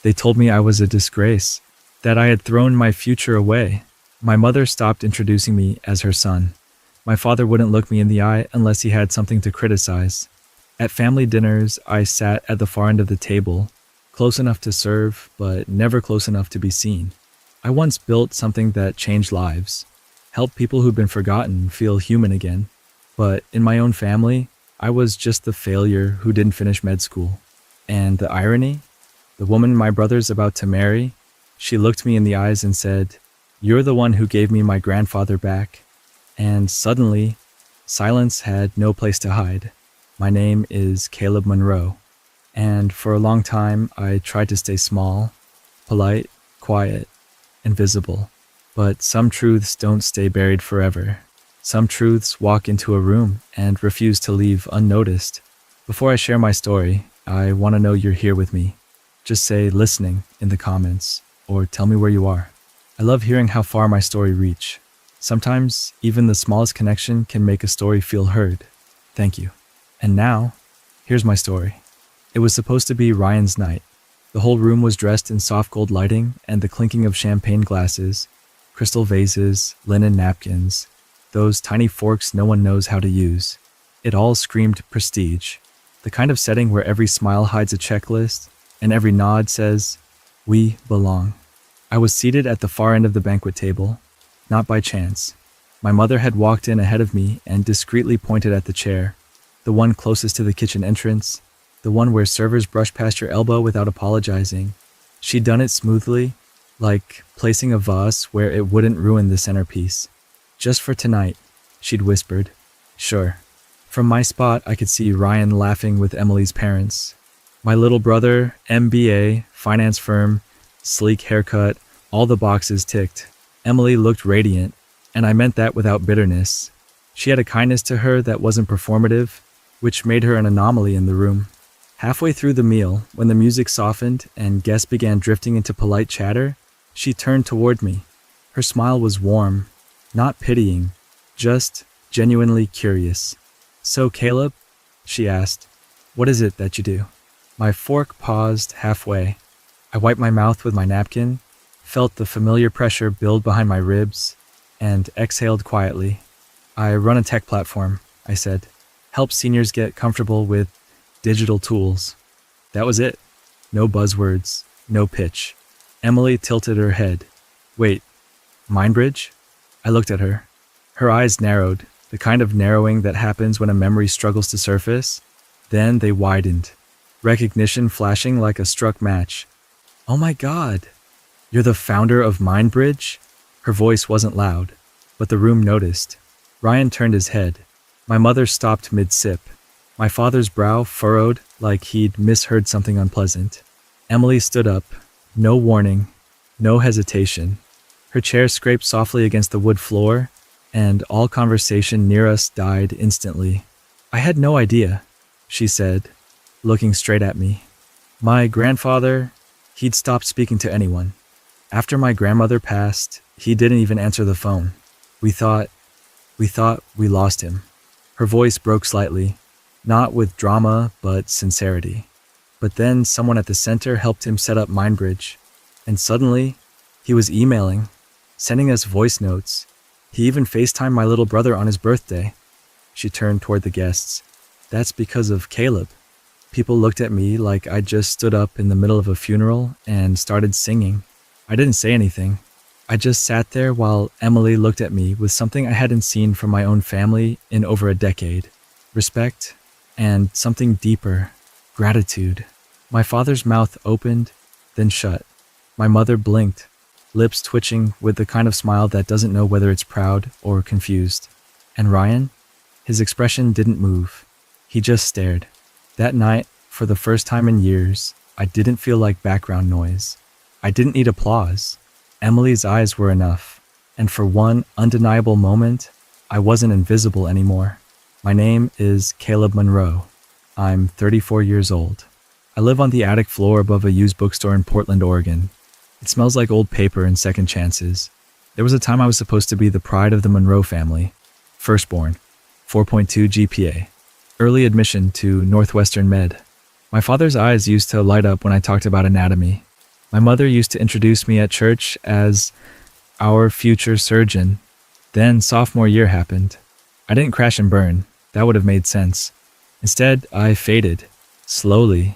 They told me I was a disgrace, that I had thrown my future away. My mother stopped introducing me as her son. My father wouldn't look me in the eye unless he had something to criticize. At family dinners, I sat at the far end of the table, close enough to serve, but never close enough to be seen. I once built something that changed lives, helped people who'd been forgotten feel human again. But in my own family, I was just the failure who didn't finish med school. And the irony? The woman my brother's about to marry, she looked me in the eyes and said, "You're the one who gave me my grandfather back." And suddenly, silence had no place to hide. My name is Caleb Monroe. And for a long time, I tried to stay small, polite, quiet, invisible. But some truths don't stay buried forever. Some truths walk into a room and refuse to leave unnoticed. Before I share my story, I want to know you're here with me. Just say listening in the comments, or tell me where you are. I love hearing how far my story reach. Sometimes, even the smallest connection can make a story feel heard. Thank you. And now, here's my story. It was supposed to be Ryan's night. The whole room was dressed in soft gold lighting and the clinking of champagne glasses, crystal vases, linen napkins, those tiny forks no one knows how to use. It all screamed prestige, the kind of setting where every smile hides a checklist and every nod says, "We belong." I was seated at the far end of the banquet table, not by chance. My mother had walked in ahead of me and discreetly pointed at the chair, the one closest to the kitchen entrance, the one where servers brush past your elbow without apologizing. She'd done it smoothly, like placing a vase where it wouldn't ruin the centerpiece. "Just for tonight," she'd whispered. "Sure." From my spot, I could see Ryan laughing with Emily's parents. My little brother, MBA, finance firm, sleek haircut, all the boxes ticked. Emily looked radiant, and I meant that without bitterness. She had a kindness to her that wasn't performative, which made her an anomaly in the room. Halfway through the meal, when the music softened and guests began drifting into polite chatter, she turned toward me. Her smile was warm, not pitying, just genuinely curious. "So, Caleb," she asked, "what is it that you do?" My fork paused halfway. I wiped my mouth with my napkin, felt the familiar pressure build behind my ribs, and exhaled quietly. "I run a tech platform," I said. "Help seniors get comfortable with digital tools." That was it. No buzzwords, no pitch. Emily tilted her head. "Wait, Mindbridge?" I looked at her. Her eyes narrowed, the kind of narrowing that happens when a memory struggles to surface. Then they widened, recognition flashing like a struck match. "Oh my God, you're the founder of Mindbridge?" Her voice wasn't loud, but the room noticed. Ryan turned his head. My mother stopped mid-sip. My father's brow furrowed like he'd misheard something unpleasant. Emily stood up. No warning, no hesitation. Her chair scraped softly against the wood floor, and all conversation near us died instantly. "I had no idea," she said, looking straight at me. "My grandfather, he'd stopped speaking to anyone. After my grandmother passed, he didn't even answer the phone. We thought we lost him." Her voice broke slightly, not with drama, but sincerity. But then someone at the center helped him set up Mindbridge, and suddenly, he was emailing, sending us voice notes. He even FaceTimed my little brother on his birthday. She turned toward the guests. "That's because of Caleb." People looked at me like I just stood up in the middle of a funeral and started singing. I didn't say anything. I just sat there while Emily looked at me with something I hadn't seen from my own family in over a decade. Respect and something deeper, gratitude. My father's mouth opened, then shut. My mother blinked, lips twitching with the kind of smile that doesn't know whether it's proud or confused. And Ryan? His expression didn't move. He just stared. That night, for the first time in years, I didn't feel like background noise. I didn't need applause. Emily's eyes were enough. And for one undeniable moment, I wasn't invisible anymore. My name is Caleb Monroe. I'm 34 years old. I live on the attic floor above a used bookstore in Portland, Oregon. It smells like old paper and second chances. There was a time I was supposed to be the pride of the Monroe family. Firstborn, 4.2 GPA. Early admission to Northwestern Med. My father's eyes used to light up when I talked about anatomy. My mother used to introduce me at church as our future surgeon. Then sophomore year happened. I didn't crash and burn. That would have made sense. Instead, I faded. Slowly.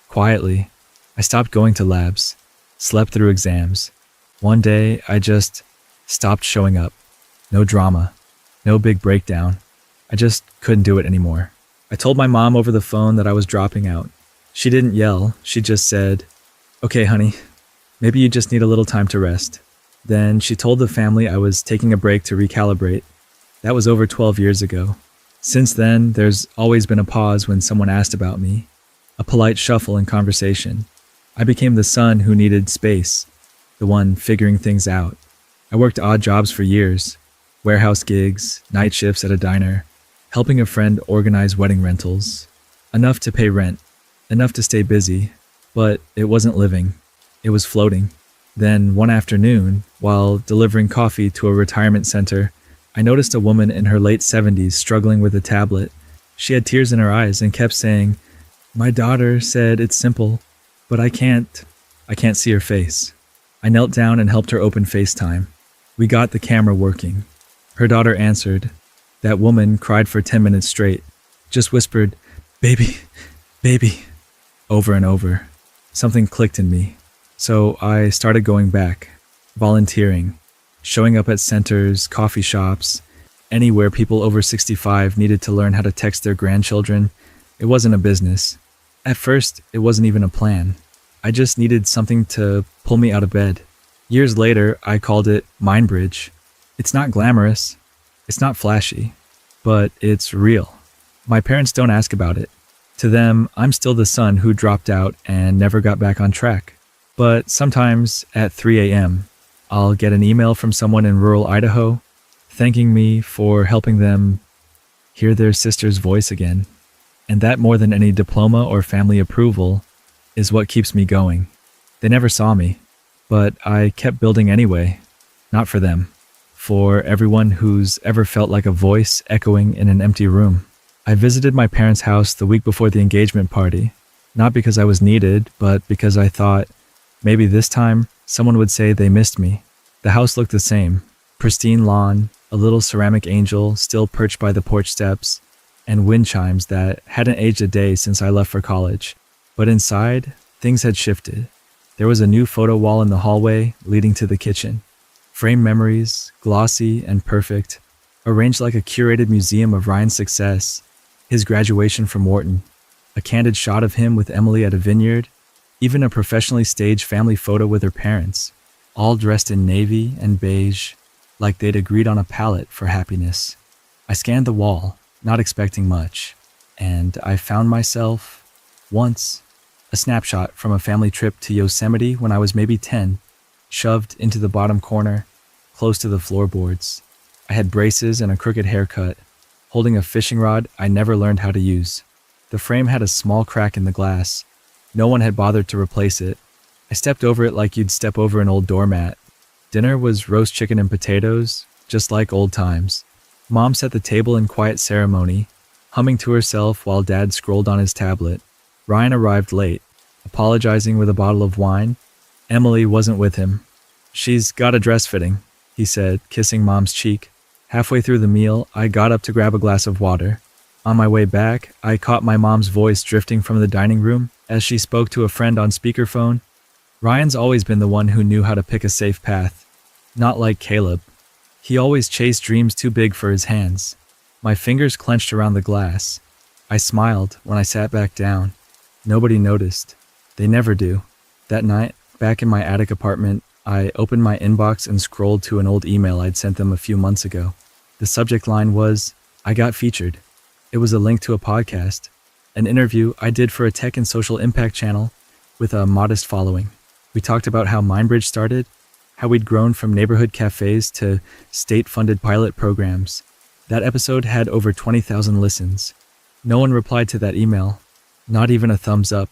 Quietly. I stopped going to labs. Slept through exams. One day, I just stopped showing up. No drama. No big breakdown. I just couldn't do it anymore. I told my mom over the phone that I was dropping out. She didn't yell. She just said, "Okay, honey, maybe you just need a little time to rest." Then she told the family I was taking a break to recalibrate. That was over 12 years ago. Since then, there's always been a pause when someone asked about me, a polite shuffle in conversation. I became the son who needed space, the one figuring things out. I worked odd jobs for years, warehouse gigs, night shifts at a diner, helping a friend organize wedding rentals. Enough to pay rent, enough to stay busy, but it wasn't living. It was floating. Then one afternoon, while delivering coffee to a retirement center, I noticed a woman in her late 70s struggling with a tablet. She had tears in her eyes and kept saying, "My daughter said it's simple, but I can't see her face." I knelt down and helped her open FaceTime. We got the camera working. Her daughter answered. That woman cried for 10 minutes straight, just whispered, "Baby, baby," over and over. Something clicked in me. So I started going back, volunteering, showing up at centers, coffee shops, anywhere people over 65 needed to learn how to text their grandchildren. It wasn't a business. At first, it wasn't even a plan. I just needed something to pull me out of bed. Years later, I called it MindBridge. It's not glamorous. It's not flashy. But it's real. My parents don't ask about it. To them, I'm still the son who dropped out and never got back on track. But sometimes at 3 a.m., I'll get an email from someone in rural Idaho thanking me for helping them hear their sister's voice again. And that, more than any diploma or family approval, is what keeps me going. They never saw me, but I kept building anyway. Not for them. For everyone who's ever felt like a voice echoing in an empty room. I visited my parents' house the week before the engagement party, not because I was needed, but because I thought, maybe this time, someone would say they missed me. The house looked the same. Pristine lawn, a little ceramic angel still perched by the porch steps, and wind chimes that hadn't aged a day since I left for college. But inside, things had shifted. There was a new photo wall in the hallway leading to the kitchen. Framed memories, glossy and perfect, arranged like a curated museum of Ryan's success, his graduation from Wharton, a candid shot of him with Emily at a vineyard, even a professionally staged family photo with her parents, all dressed in navy and beige, like they'd agreed on a palette for happiness. I scanned the wall, not expecting much, and I found myself, once, a snapshot from a family trip to Yosemite when I was maybe 10, shoved into the bottom corner, close to the floorboards. I had braces and a crooked haircut, holding a fishing rod I never learned how to use. The frame had a small crack in the glass. No one had bothered to replace it. I stepped over it like you'd step over an old doormat. Dinner was roast chicken and potatoes, just like old times. Mom set the table in quiet ceremony, humming to herself while Dad scrolled on his tablet. Ryan arrived late, apologizing with a bottle of wine. Emily wasn't with him. "She's got a dress fitting," he said, kissing Mom's cheek. Halfway through the meal, I got up to grab a glass of water. On my way back, I caught my mom's voice drifting from the dining room as she spoke to a friend on speakerphone. Ryan's always been the one who knew how to pick a safe path. Not like Caleb. He always chased dreams too big for his hands. My fingers clenched around the glass. I smiled when I sat back down. Nobody noticed. They never do. That night, back in my attic apartment, I opened my inbox and scrolled to an old email I'd sent them a few months ago. The subject line was, "I got featured." It was a link to a podcast, an interview I did for a tech and social impact channel with a modest following. We talked about how MindBridge started, how we'd grown from neighborhood cafes to state-funded pilot programs. That episode had over 20,000 listens. No one replied to that email, not even a thumbs up.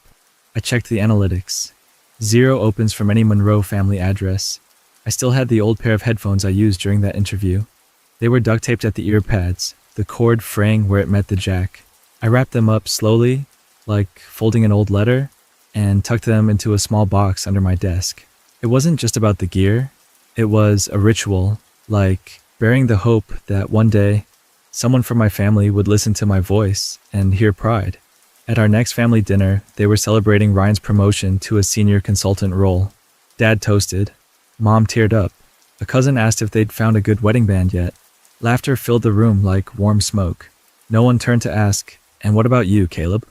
I checked the analytics. 0 opens from any Monroe family address. I still had the old pair of headphones I used during that interview. They were duct taped at the ear pads, the cord fraying where it met the jack. I wrapped them up slowly, like folding an old letter, and tucked them into a small box under my desk. It wasn't just about the gear, it was a ritual, like bearing the hope that one day someone from my family would listen to my voice and hear pride. At our next family dinner, they were celebrating Ryan's promotion to a senior consultant role. Dad toasted. Mom teared up. A cousin asked if they'd found a good wedding band yet. Laughter filled the room like warm smoke. No one turned to ask, "And what about you, Caleb?"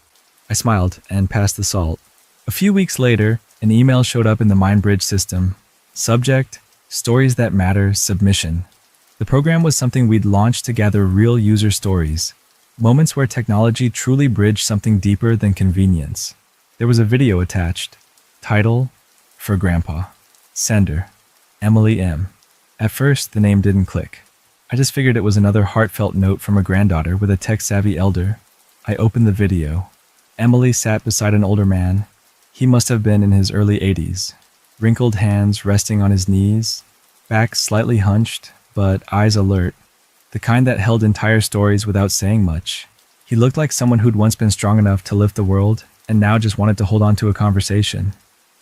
I smiled and passed the salt. A few weeks later, an email showed up in the MindBridge system. Subject: Stories That Matter Submission. The program was something we'd launched to gather real user stories, moments where technology truly bridged something deeper than convenience. There was a video attached. Title: For Grandpa. Sender: Emily M. At first, the name didn't click. I just figured it was another heartfelt note from a granddaughter with a tech-savvy elder. I opened the video. Emily sat beside an older man. He must have been in his early 80s. Wrinkled hands resting on his knees, back slightly hunched, but eyes alert. The kind that held entire stories without saying much. He looked like someone who'd once been strong enough to lift the world, and now just wanted to hold on to a conversation.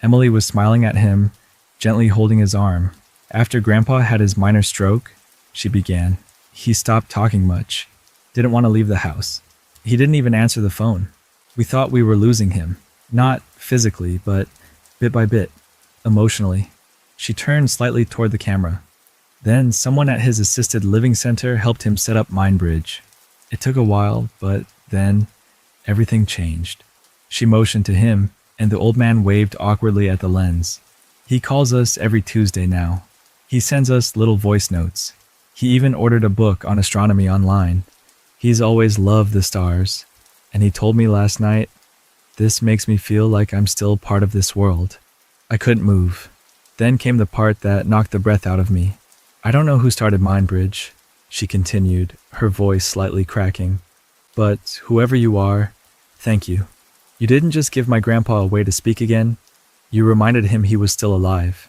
Emily was smiling at him, gently holding his arm. After Grandpa had his minor stroke, she began. He stopped talking much. Didn't want to leave the house. He didn't even answer the phone. We thought we were losing him. Not physically, but bit by bit, emotionally. She turned slightly toward the camera. Then someone at his assisted living center helped him set up MindBridge. It took a while, but then everything changed. She motioned to him, and the old man waved awkwardly at the lens. He calls us every Tuesday now. He sends us little voice notes. He even ordered a book on astronomy online. He's always loved the stars. And he told me last night, "This makes me feel like I'm still part of this world." I couldn't move. Then came the part that knocked the breath out of me. "I don't know who started MindBridge," she continued, her voice slightly cracking. "But whoever you are, thank you. You didn't just give my grandpa a way to speak again, you reminded him he was still alive."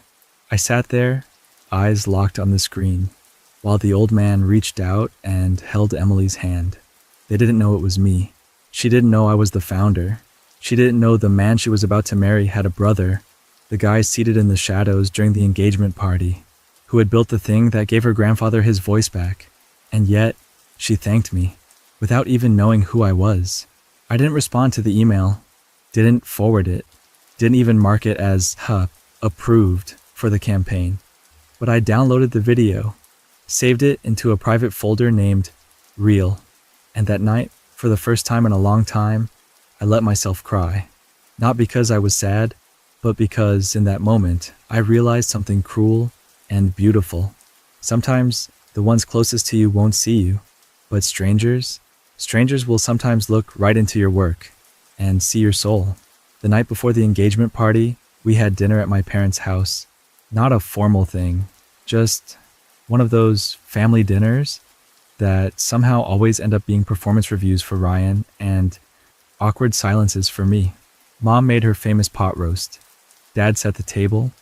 I sat there, eyes locked on the screen, while the old man reached out and held Emily's hand. They didn't know it was me. She didn't know I was the founder. She didn't know the man she was about to marry had a brother, the guy seated in the shadows during the engagement party, who had built the thing that gave her grandfather his voice back. And yet, she thanked me, without even knowing who I was. I didn't respond to the email, didn't forward it, didn't even mark it as approved for the campaign. But I downloaded the video, saved it into a private folder named Real, and that night, for the first time in a long time, I let myself cry. Not because I was sad, but because in that moment, I realized something cruel and beautiful. Sometimes the ones closest to you won't see you, but strangers will sometimes look right into your work and see your soul. The night before the engagement party, we had dinner at my parents' house. Not a formal thing, just one of those family dinners that somehow always end up being performance reviews for Ryan and awkward silences for me. Mom made her famous pot roast. Dad set the table.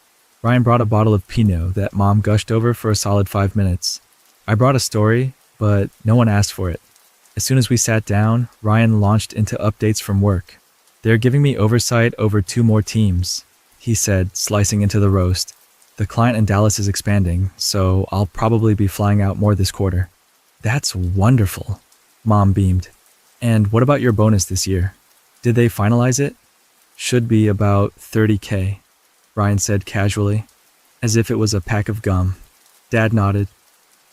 Ryan brought a bottle of Pinot that Mom gushed over for a solid 5 minutes. I brought a story, but no one asked for it. As soon as we sat down, Ryan launched into updates from work. "They're giving me oversight over 2 more teams," he said, slicing into the roast. "The client in Dallas is expanding, so I'll probably be flying out more this quarter." "That's wonderful," Mom beamed. "And what about your bonus this year? Did they finalize it?" "Should be about $30K, Ryan said casually, as if it was a pack of gum. Dad nodded.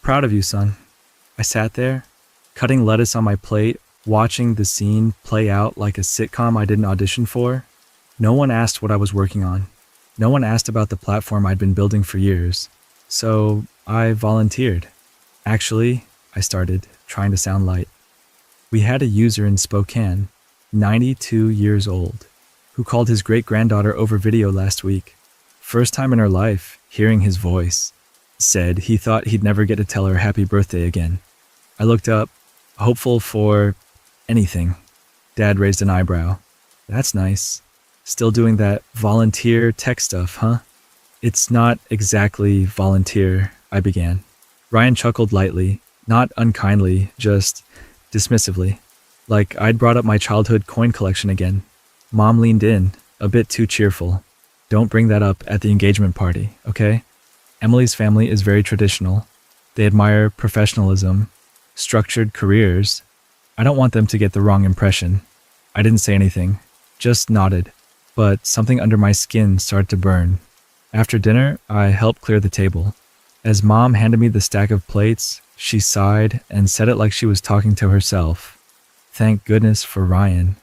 "Proud of you, son." I sat there, cutting lettuce on my plate, watching the scene play out like a sitcom I didn't audition for. No one asked what I was working on. No one asked about the platform I'd been building for years. So I volunteered. "Actually," I started, trying to sound light. "We had a user in Spokane, 92 years old, who called his great-granddaughter over video last week. First time in her life hearing his voice. Said he thought he'd never get to tell her happy birthday again." I looked up, hopeful for anything. Dad raised an eyebrow. "That's nice. Still doing that volunteer tech stuff, huh?" "It's not exactly volunteer," I began. Ryan chuckled lightly, not unkindly, just dismissively, like I'd brought up my childhood coin collection again. Mom leaned in, A bit too cheerful. Don't bring that up at the engagement party, okay? Emily's family is very traditional. They admire professionalism, structured careers. I don't want them to get the wrong impression. I didn't say anything, just nodded, but something under my skin started to burn. After dinner, I helped clear the table. As Mom handed me the stack of plates, she sighed and said it like she was talking to herself. Thank goodness for Ryan.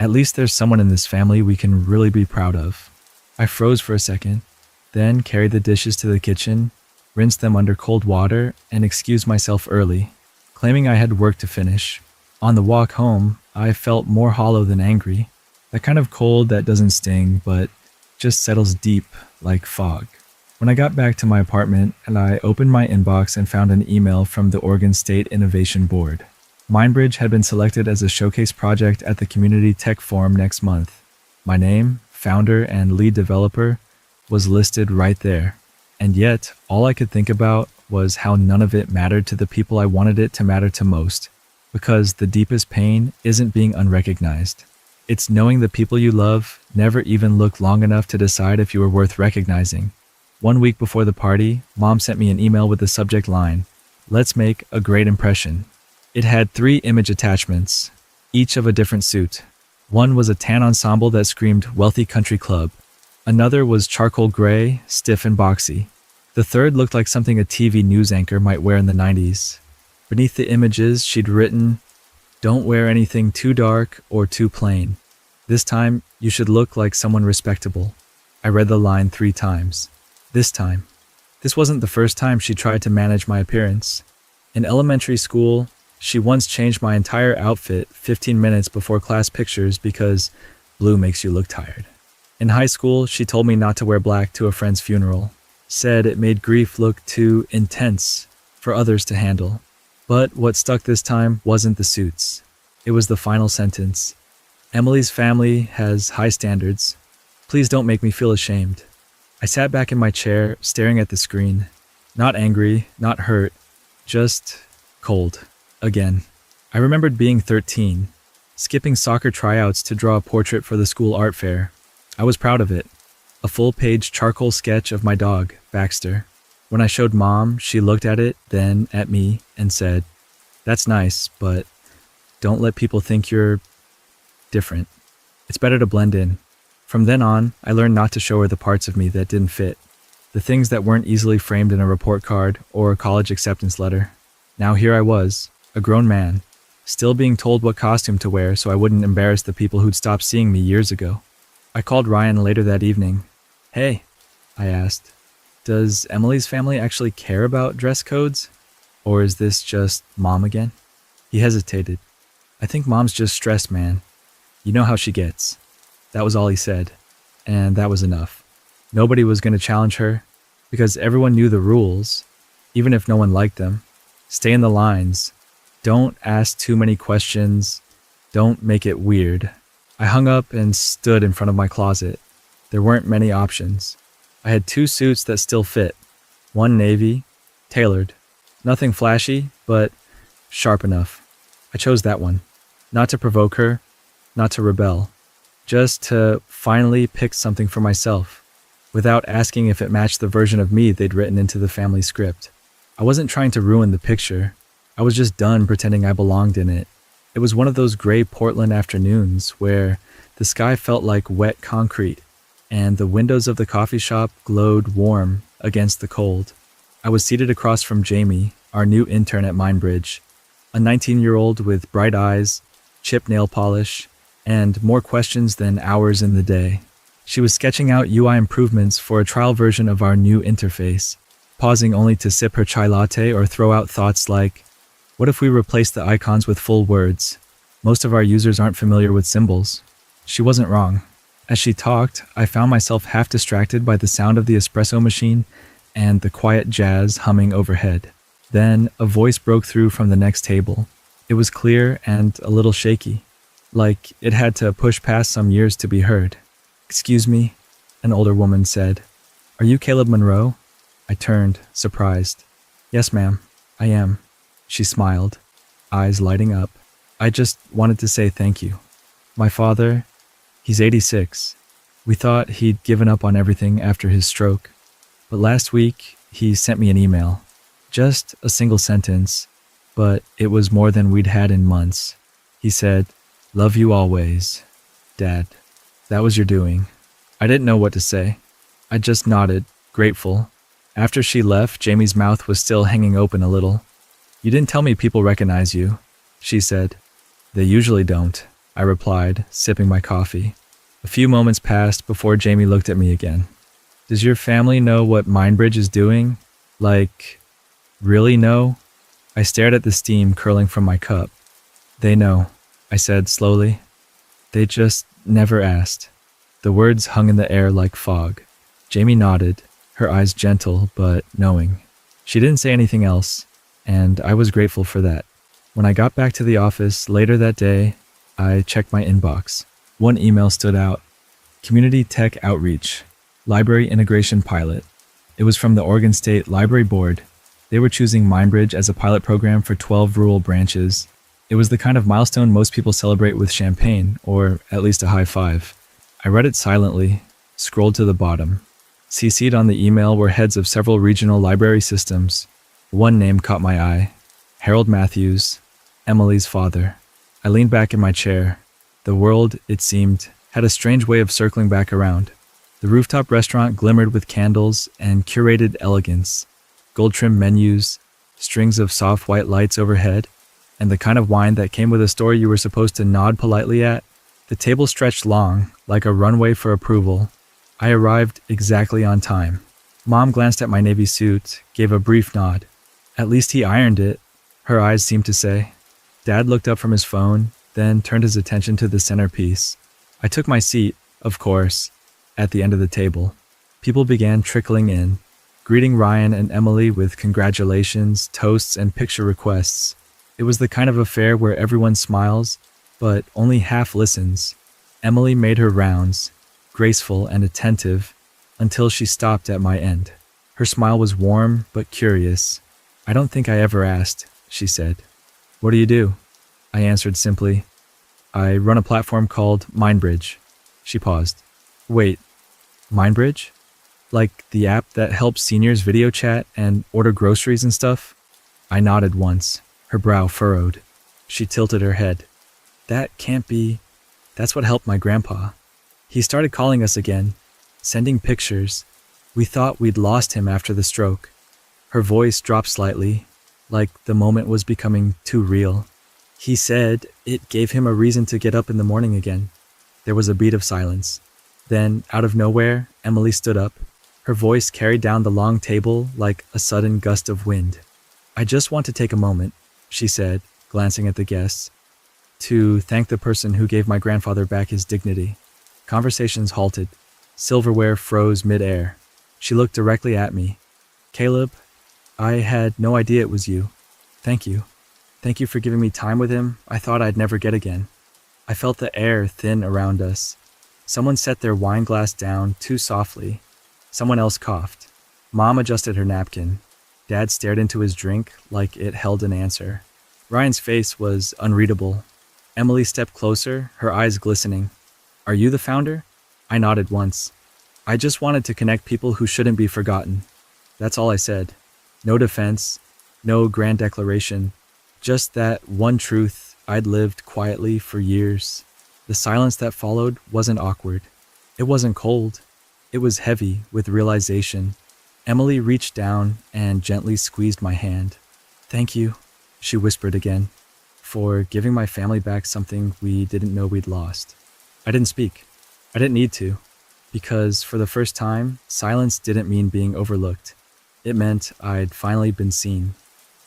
At least there's someone in this family we can really be proud of. I froze for a second, then carried the dishes to the kitchen, rinsed them under cold water, and excused myself early, claiming I had work to finish. On the walk home, I felt more hollow than angry. That kind of cold that doesn't sting, but just settles deep like fog. When I got back to my apartment and I opened my inbox and found an email from the Oregon State Innovation Board. Mindbridge had been selected as a showcase project at the Community Tech Forum next month. My name, founder and lead developer, was listed right there. And yet, all I could think about was how none of it mattered to the people I wanted it to matter to most. Because the deepest pain isn't being unrecognized. It's knowing the people you love never even looked long enough to decide if you were worth recognizing. 1 week before the party, Mom sent me an email with the subject line, "Let's make a great impression." It had 3 image attachments, each of a different suit. One was a tan ensemble that screamed wealthy country club. Another was charcoal gray, stiff and boxy. The third looked like something a TV news anchor might wear in the 90s. Beneath the images, she'd written, "Don't wear anything too dark or too plain. This time, you should look like someone respectable." I read the line 3 times. This time. This wasn't the first time she tried to manage my appearance. In elementary school, she once changed my entire outfit 15 minutes before class pictures because blue makes you look tired. In high school, she told me not to wear black to a friend's funeral. Said it made grief look too intense for others to handle. But what stuck this time wasn't the suits. It was the final sentence. Emily's family has high standards. Please don't make me feel ashamed. I sat back in my chair, staring at the screen. Not angry, not hurt, just cold. Again. I remembered being 13, skipping soccer tryouts to draw a portrait for the school art fair. I was proud of it. A full-page charcoal sketch of my dog, Baxter. When I showed Mom, she looked at it, then at me, and said, "That's nice, but don't let people think you're different. It's better to blend in." From then on, I learned not to show her the parts of me that didn't fit, the things that weren't easily framed in a report card or a college acceptance letter. Now here I was, a grown man, still being told what costume to wear so I wouldn't embarrass the people who'd stopped seeing me years ago. I called Ryan later that evening. "Hey," I asked, "does Emily's family actually care about dress codes? Or is this just Mom again?" He hesitated. "I think Mom's just stressed, man. You know how she gets." That was all he said, and that was enough. Nobody was going to challenge her, because everyone knew the rules, even if no one liked them. Stay in the lines. Don't ask too many questions. Don't make it weird. I hung up and stood in front of my closet. There weren't many options. I had 2 suits that still fit. One navy, tailored. Nothing flashy, but sharp enough. I chose that one. Not to provoke her, not to rebel. Just to finally pick something for myself, without asking if it matched the version of me they'd written into the family script. I wasn't trying to ruin the picture. I was just done pretending I belonged in it. It was one of those gray Portland afternoons where the sky felt like wet concrete, and the windows of the coffee shop glowed warm against the cold. I was seated across from Jamie, our new intern at Mindbridge, a 19-year-old with bright eyes, chipped nail polish, and more questions than hours in the day. She was sketching out UI improvements for a trial version of our new interface, pausing only to sip her chai latte or throw out thoughts like, "What if we replace the icons with full words? Most of our users aren't familiar with symbols." She wasn't wrong. As she talked, I found myself half distracted by the sound of the espresso machine and the quiet jazz humming overhead. Then a voice broke through from the next table. It was clear and a little shaky, like it had to push past some years to be heard. "Excuse me," an older woman said. "Are you Caleb Monroe?" I turned, surprised. "Yes, ma'am, I am." She smiled, eyes lighting up. "I just wanted to say thank you. My father, he's 86. We thought he'd given up on everything after his stroke, but last week he sent me an email. Just a single sentence, but it was more than we'd had in months. He said, "Love you always, Dad." That was your doing. I didn't know what to say. I just nodded, grateful. After she left, Jamie's mouth was still hanging open a little. "You didn't tell me people recognize you," she said. "They usually don't," I replied, sipping my coffee. A few moments passed before Jamie looked at me again. "Does your family know what Mindbridge is doing? Like, really know?" I stared at the steam curling from my cup. "They know," I said slowly. "They just never asked." The words hung in the air like fog. Jamie nodded, her eyes gentle but knowing. She didn't say anything else, and I was grateful for that. When I got back to the office later that day, I checked my inbox. One email stood out. Community Tech Outreach, Library Integration Pilot. It was from the Oregon State Library Board. They were choosing Mindbridge as a pilot program for 12 rural branches. It was the kind of milestone most people celebrate with champagne, or at least a high five. I read it silently, scrolled to the bottom. CC'd on the email were heads of several regional library systems. One name caught my eye. Harold Matthews, Emily's father. I leaned back in my chair. The world, it seemed, had a strange way of circling back around. The rooftop restaurant glimmered with candles and curated elegance. Gold-trimmed menus, strings of soft white lights overhead, and the kind of wine that came with a story you were supposed to nod politely at. The table stretched long, like a runway for approval. I arrived exactly on time. Mom glanced at my navy suit, gave a brief nod. "At least he ironed it," her eyes seemed to say. Dad looked up from his phone, then turned his attention to the centerpiece. I took my seat, of course, at the end of the table. People began trickling in, greeting Ryan and Emily with congratulations, toasts, and picture requests. It was the kind of affair where everyone smiles, but only half listens. Emily made her rounds, graceful and attentive, until she stopped at my end. Her smile was warm but curious. "I don't think I ever asked," she said. "What do you do?" I answered simply. "I run a platform called Mindbridge." She paused. "Wait, Mindbridge? Like the app that helps seniors video chat and order groceries and stuff?" I nodded once, her brow furrowed. She tilted her head. "That can't be. That's what helped my grandpa. He started calling us again, sending pictures. We thought we'd lost him after the stroke." Her voice dropped slightly, like the moment was becoming too real. "He said it gave him a reason to get up in the morning again." There was a beat of silence. Then, out of nowhere, Emily stood up. Her voice carried down the long table like a sudden gust of wind. "I just want to take a moment," she said, glancing at the guests, "to thank the person who gave my grandfather back his dignity." Conversations halted. Silverware froze mid-air. She looked directly at me. "Caleb, I had no idea it was you. Thank you. Thank you for giving me time with him I thought I'd never get again." I felt the air thin around us. Someone set their wine glass down too softly. Someone else coughed. Mom adjusted her napkin. Dad stared into his drink like it held an answer. Ryan's face was unreadable. Emily stepped closer, her eyes glistening. "Are you the founder?" I nodded once. "I just wanted to connect people who shouldn't be forgotten." That's all I said. No defense, no grand declaration, just that one truth I'd lived quietly for years. The silence that followed wasn't awkward. It wasn't cold. It was heavy with realization. Emily reached down and gently squeezed my hand. "Thank you," she whispered again, "for giving my family back something we didn't know we'd lost." I didn't speak. I didn't need to, because for the first time, silence didn't mean being overlooked. It meant I'd finally been seen.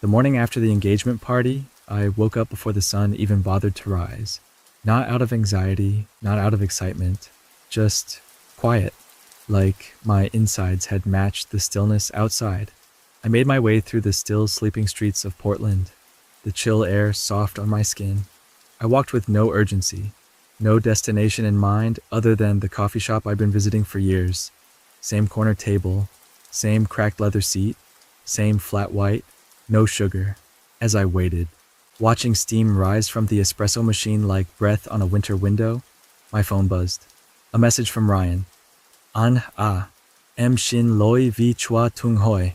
The morning after the engagement party, I woke up before the sun even bothered to rise. Not out of anxiety, not out of excitement, just quiet, like my insides had matched the stillness outside. I made my way through the still sleeping streets of Portland, the chill air soft on my skin. I walked with no urgency, no destination in mind other than the coffee shop I'd been visiting for years. Same corner table, same cracked leather seat, same flat white, no sugar. As I waited, watching steam rise from the espresso machine like breath on a winter window, my phone buzzed. A message from Ryan. An a. Em shin loi vi chua tung hoi.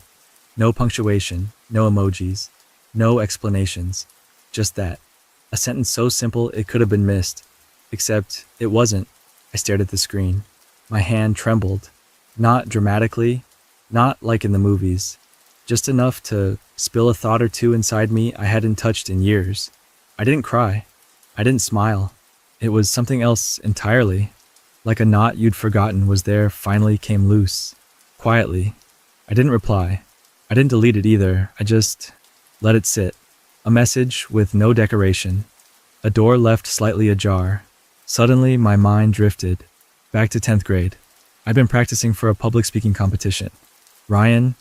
No punctuation, no emojis, no explanations. Just that. A sentence so simple it could have been missed. Except it wasn't. I stared at the screen. My hand trembled. Not dramatically, not like in the movies. Just enough to spill a thought or two inside me I hadn't touched in years. I didn't cry. I didn't smile. It was something else entirely. Like a knot you'd forgotten was there finally came loose. Quietly. I didn't reply. I didn't delete it either. I just let it sit. A message with no decoration. A door left slightly ajar. Suddenly, my mind drifted. Back to 10th grade. I'd been practicing for a public speaking competition. Ryan,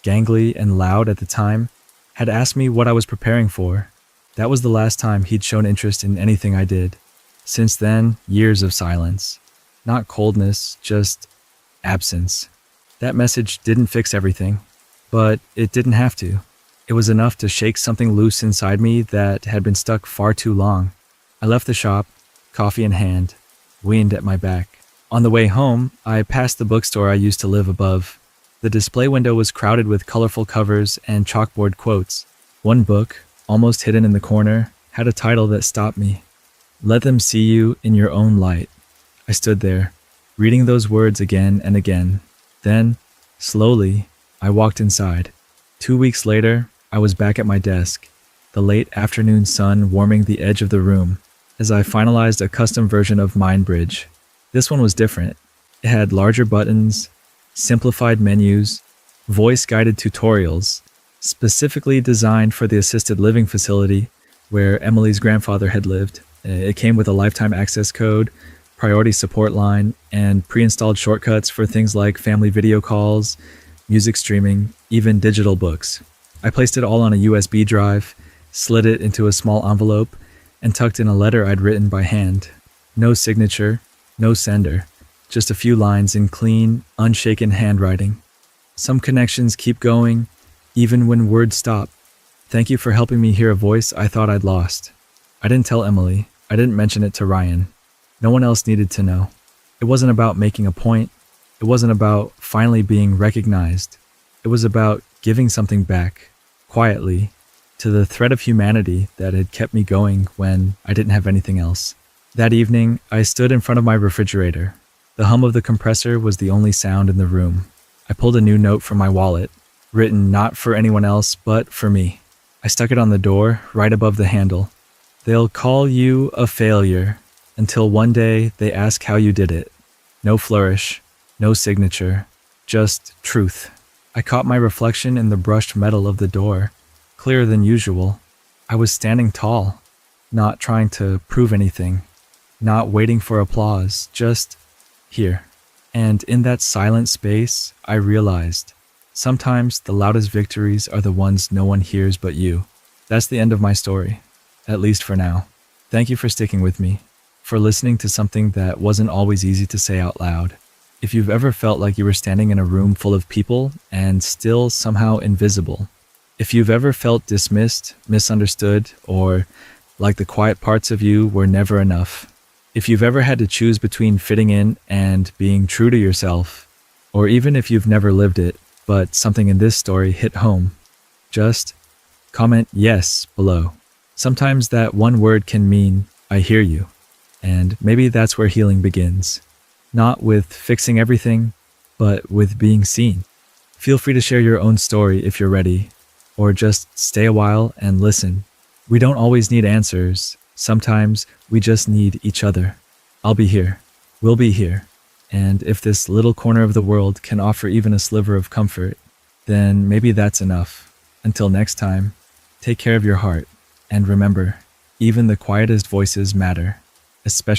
gangly and loud at the time, had asked me what I was preparing for. That was the last time he'd shown interest in anything I did. Since then, years of silence. Not coldness, just absence. That message didn't fix everything, but it didn't have to. It was enough to shake something loose inside me that had been stuck far too long. I left the shop, coffee in hand, wind at my back. On the way home, I passed the bookstore I used to live above. The display window was crowded with colorful covers and chalkboard quotes. One book, almost hidden in the corner, had a title that stopped me. Let them see you in your own light. I stood there, reading those words again and again. Then, slowly, I walked inside. 2 weeks later, I was back at my desk, the late afternoon sun warming the edge of the room, as I finalized a custom version of MindBridge. This one was different. It had larger buttons, simplified menus, voice-guided tutorials, specifically designed for the assisted living facility where Emily's grandfather had lived. It came with a lifetime access code, priority support line, and pre-installed shortcuts for things like family video calls, music streaming, even digital books. I placed it all on a USB drive, slid it into a small envelope, and tucked in a letter I'd written by hand. No signature, no sender, just a few lines in clean, unshaken handwriting. Some connections keep going, even when words stop. Thank you for helping me hear a voice I thought I'd lost. I didn't tell Emily. I didn't mention it to Ryan. No one else needed to know. It wasn't about making a point. It wasn't about finally being recognized. It was about giving something back, quietly, to the thread of humanity that had kept me going when I didn't have anything else. That evening, I stood in front of my refrigerator. The hum of the compressor was the only sound in the room. I pulled a new note from my wallet, written not for anyone else but for me. I stuck it on the door, right above the handle. They'll call you a failure until one day they ask how you did it. No flourish, no signature, just truth. I caught my reflection in the brushed metal of the door, clearer than usual. I was standing tall, not trying to prove anything, not waiting for applause, just here. And in that silent space, I realized sometimes the loudest victories are the ones no one hears but you. That's the end of my story, at least for now. Thank you for sticking with me, for listening to something that wasn't always easy to say out loud. If you've ever felt like you were standing in a room full of people and still somehow invisible, if you've ever felt dismissed, misunderstood, or like the quiet parts of you were never enough, if you've ever had to choose between fitting in and being true to yourself, or even if you've never lived it, but something in this story hit home, just comment yes below. Sometimes that one word can mean, I hear you. And maybe that's where healing begins. Not with fixing everything, but with being seen. Feel free to share your own story if you're ready, or just stay a while and listen. We don't always need answers. Sometimes we just need each other. I'll be here. We'll be here. And if this little corner of the world can offer even a sliver of comfort, then maybe that's enough. Until next time, take care of your heart. And remember, even the quietest voices matter, especially